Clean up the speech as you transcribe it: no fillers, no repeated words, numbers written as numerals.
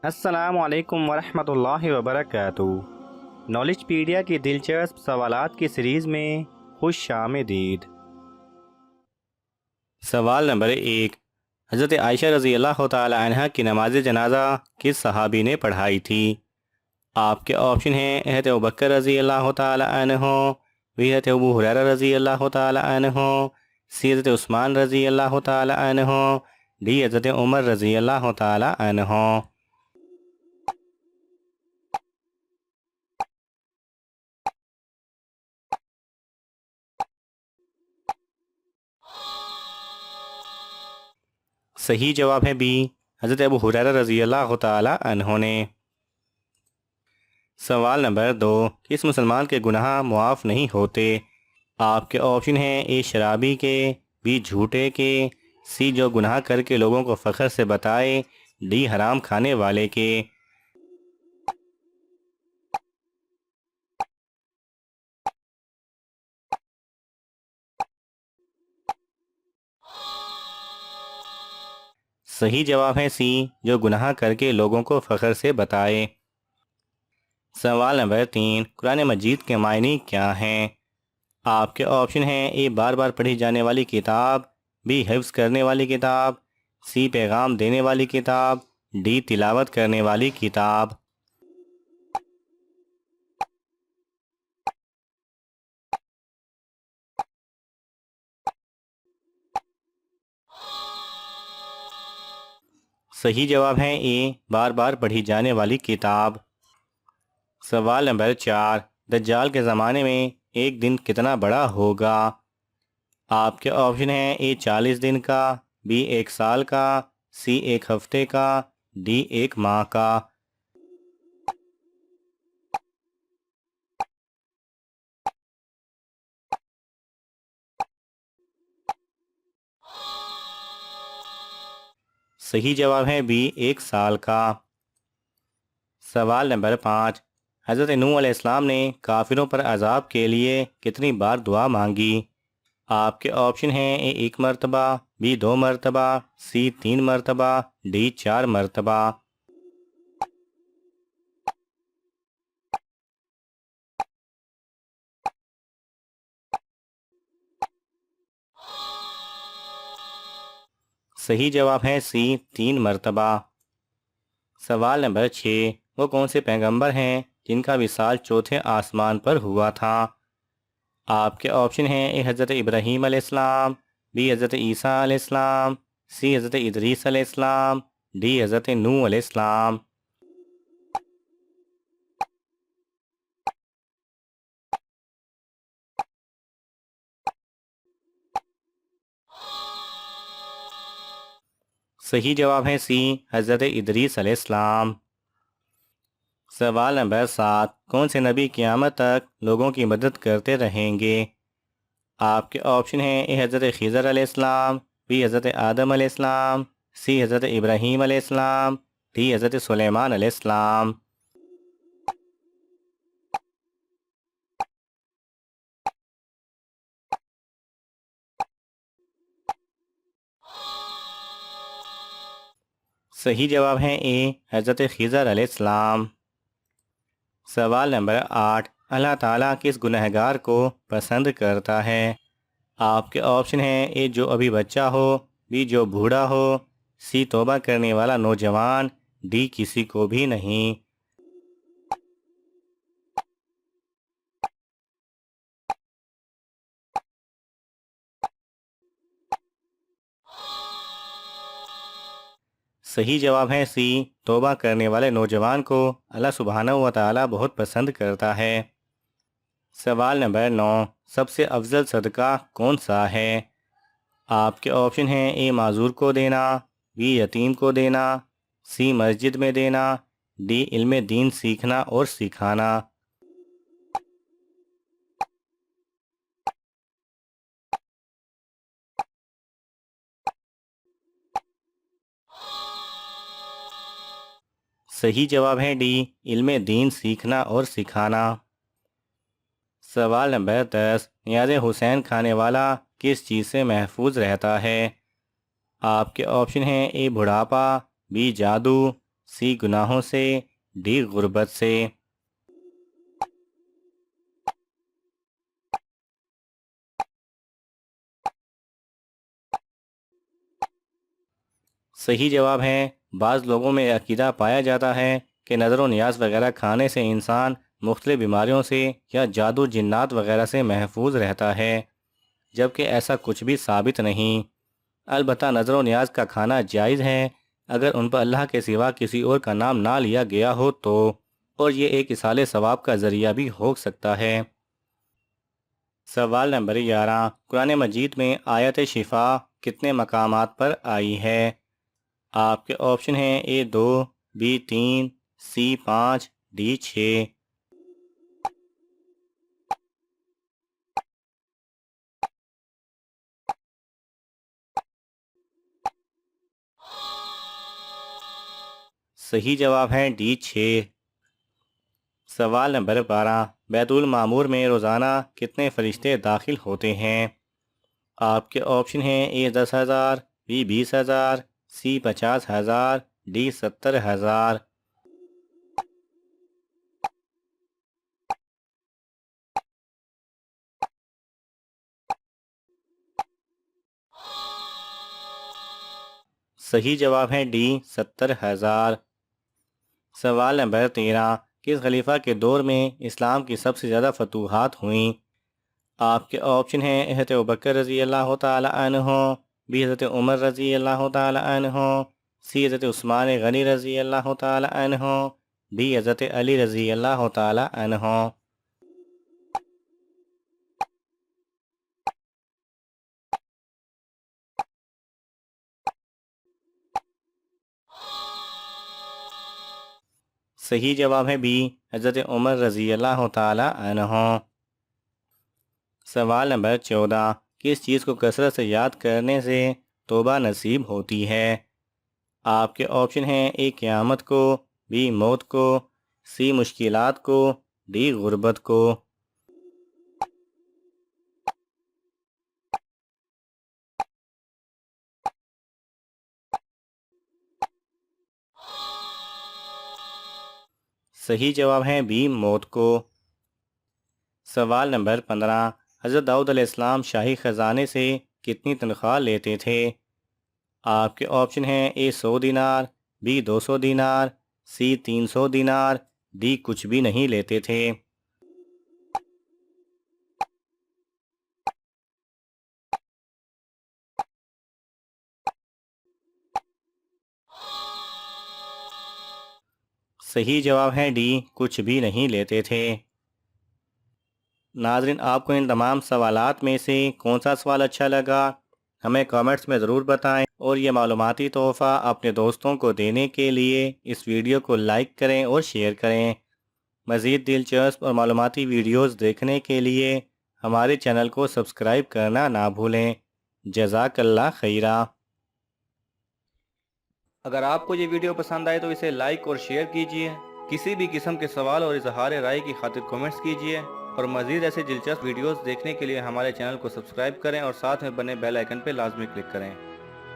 السلام علیکم ورحمۃ اللہ وبرکاتہ۔ نالج پیڈیا کی دلچسپ سوالات کی سیریز میں خوش آمدید۔ سوال نمبر 1، حضرت عائشہ رضی اللہ تعالی عنہ کی نماز جنازہ کس صحابی نے پڑھائی تھی؟ آپ کے آپشن ہیں حضرت ابوبکر رضی اللہ تعالی عنہ، بی حضرت ابو ہریرہ رضی اللہ تعالی عنہ، سی حضرت عثمان رضی اللہ تعالی عنہ، ڈی حضرت عمر رضی اللہ تعالی عنہ۔ صحیح جواب ہے بی، حضرت ابو ہریرہ رضی اللہ تعالی عنہ نے۔ سوال نمبر 2، کس مسلمان کے گناہ معاف نہیں ہوتے؟ آپ کے آپشن ہیں اے شرابی کے، بی جھوٹے کے، سی جو گناہ کر کے لوگوں کو فخر سے بتائے، ڈی حرام کھانے والے کے۔ صحیح جواب ہے سی، جو گناہ کر کے لوگوں کو فخر سے بتائے۔ سوال نمبر 3، قرآن مجید کے معنی کیا ہیں؟ آپ کے آپشن ہیں اے بار بار پڑھی جانے والی کتاب، بی حفظ کرنے والی کتاب، سی پیغام دینے والی کتاب، ڈی تلاوت کرنے والی کتاب۔ صحیح جواب ہے اے، بار بار پڑھی جانے والی کتاب۔ سوال نمبر 4، دجال کے زمانے میں ایک دن کتنا بڑا ہوگا؟ آپ کے آپشن ہیں اے 40 دن کا، بی 1 سال کا، سی 1 ہفتے کا، ڈی 1 ماہ کا۔ صحیح جواب ہے بی، 1 سال کا۔ سوال نمبر 5، حضرت نوح علیہ السلام نے کافروں پر عذاب کے لیے کتنی بار دعا مانگی؟ آپ کے آپشن ہیں اے 1 مرتبہ، بی 2 مرتبہ، سی 3 مرتبہ، ڈی 4 مرتبہ۔ صحیح جواب ہے سی، 3 مرتبہ۔ سوال نمبر 6، وہ کون سے پیغمبر ہیں جن کا وصال چوتھے آسمان پر ہوا تھا؟ آپ کے آپشن ہیں اے حضرت ابراہیم علیہ السلام، بی حضرت عیسیٰ علیہ السلام، سی حضرت ادریس علیہ السلام، ڈی حضرت نوح علیہ السلام۔ صحیح جواب ہے سی، حضرت ادریس علیہ السلام۔ سوال نمبر 7، کون سے نبی قیامت تک لوگوں کی مدد کرتے رہیں گے؟ آپ کے آپشن ہیں اے حضرت خضر علیہ السلام، بی حضرت آدم علیہ السلام، سی حضرت ابراہیم علیہ السلام، ڈی حضرت سلیمان علیہ السلام۔ صحیح جواب ہے اے، حضرت خضر علیہ السلام۔ سوال نمبر 8، اللہ تعالیٰ کس گنہگار کو پسند کرتا ہے؟ آپ کے آپشن ہیں اے جو ابھی بچہ ہو، بی جو بوڑھا ہو، سی توبہ کرنے والا نوجوان، ڈی کسی کو بھی نہیں۔ صحیح جواب ہے سی، توبہ کرنے والے نوجوان کو اللہ سبحانہ و تعالیٰ بہت پسند کرتا ہے۔ سوال نمبر 9، سب سے افضل صدقہ کون سا ہے؟ آپ کے آپشن ہیں اے معذور کو دینا، بی یتیم کو دینا، سی مسجد میں دینا، ڈی علم دین سیکھنا اور سکھانا۔ صحیح جواب ہے ڈی، علم دین سیکھنا اور سکھانا۔ سوال نمبر 10، نیاز حسین کھانے والا کس چیز سے محفوظ رہتا ہے؟ آپ کے آپشن ہیں اے بڑھاپا، بی جادو، سی گناہوں سے، ڈی غربت سے۔ صحیح جواب ہے، بعض لوگوں میں عقیدہ پایا جاتا ہے کہ نظر و نیاز وغیرہ کھانے سے انسان مختلف بیماریوں سے یا جادو جنات وغیرہ سے محفوظ رہتا ہے، جبکہ ایسا کچھ بھی ثابت نہیں۔ البتہ نظر و نیاز کا کھانا جائز ہے اگر ان پر اللہ کے سوا کسی اور کا نام نہ لیا گیا ہو تو، اور یہ ایک ایصال ثواب کا ذریعہ بھی ہو سکتا ہے۔ سوال نمبر 11، قرآن مجید میں آیت شفا کتنے مقامات پر آئی ہے؟ آپ کے آپشن ہیں A 2، B 3، C 5، D 6۔ صحیح جواب ہے D 6۔ سوال نمبر 12، بیت المعمور میں روزانہ کتنے فرشتے داخل ہوتے ہیں؟ آپ کے آپشن ہیں A 10,000، B 20,000، C 50,000، D 70,000۔ صحیح جواب ہے D 70,000۔ سوال نمبر 13، کس خلیفہ کے دور میں اسلام کی سب سے زیادہ فتوحات ہوئیں؟ آپ کے آپشن ہیں حضرت ابوبکر رضی اللہ تعالی عنہ، B حضرت عمر رضی اللہ تعالی عنہ، C حضرت عثمان غنی رضی اللہ تعالی عنہ، D حضرت علی رضی اللہ تعالی عنہ۔ صحیح جواب ہے B حضرت عمر رضی اللہ تعالی عنہ۔ سوال نمبر 14، کس چیز کو کثرت سے یاد کرنے سے توبہ نصیب ہوتی ہے؟ آپ کے آپشن ہیں A قیامت کو، B موت کو، C مشکلات کو، D غربت کو۔ صحیح جواب ہے B موت کو۔ سوال نمبر 15، حضرت داؤد علیہ السلام شاہی خزانے سے کتنی تنخواہ لیتے تھے؟ آپ کے آپشن ہیں A 100 دینار، B 200 دینار، C 300 دینار، D کچھ بھی نہیں لیتے تھے۔ صحیح جواب ہے D کچھ بھی نہیں لیتے تھے۔ ناظرین، آپ کو ان تمام سوالات میں سے کون سا سوال اچھا لگا ہمیں کامنٹس میں ضرور بتائیں، اور یہ معلوماتی تحفہ اپنے دوستوں کو دینے کے لیے اس ویڈیو کو لائک کریں اور شیئر کریں۔ مزید دلچسپ اور معلوماتی ویڈیوز دیکھنے کے لیے ہمارے چینل کو سبسکرائب کرنا نہ بھولیں۔ جزاک اللہ خیرہ۔ اگر آپ کو یہ ویڈیو پسند آئے تو اسے لائک اور شیئر کیجئے، کسی بھی قسم کے سوال اور اظہار رائے کی خاطر کومنٹس کیجئے، اور مزید ایسے دلچسپ ویڈیوز دیکھنے کے لیے ہمارے چینل کو سبسکرائب کریں اور ساتھ میں بنے بیل آئیکن پہ لازمی کلک کریں۔